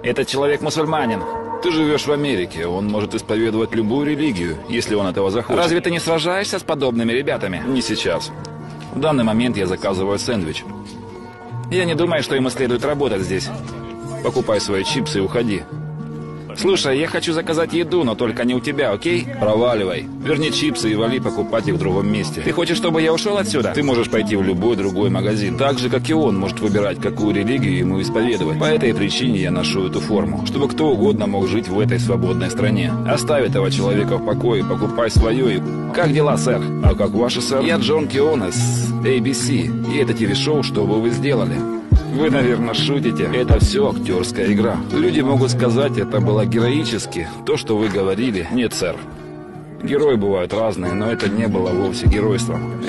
Этот человек мусульманин. Ты живешь в Америке, он может исповедовать любую религию, если он этого захочет. Разве ты не сражаешься с подобными ребятами? Не сейчас. В данный момент я заказываю сэндвич. Я не думаю, что ему следует работать здесь. Покупай свои чипсы и уходи. Слушай, я хочу заказать еду, но только не у тебя, окей? Проваливай. Верни чипсы и вали покупать их в другом месте. Ты хочешь, чтобы я ушел отсюда? Ты можешь пойти в любой другой магазин. Так же, как и он может выбирать, какую религию ему исповедовать. По этой причине я ношу эту форму. Чтобы кто угодно мог жить в этой свободной стране. Оставь этого человека в покое, покупай свое и... Как дела, сэр? А как ваши, сэр? Я Джон Кионе с ABC. И это ТВ-шоу, что бы вы сделали? Вы, наверное, шутите. Это все актерская игра. Люди могут сказать, это было героически. То, что вы говорили. Нет, сэр. Герои бывают разные, но это не было вовсе геройством.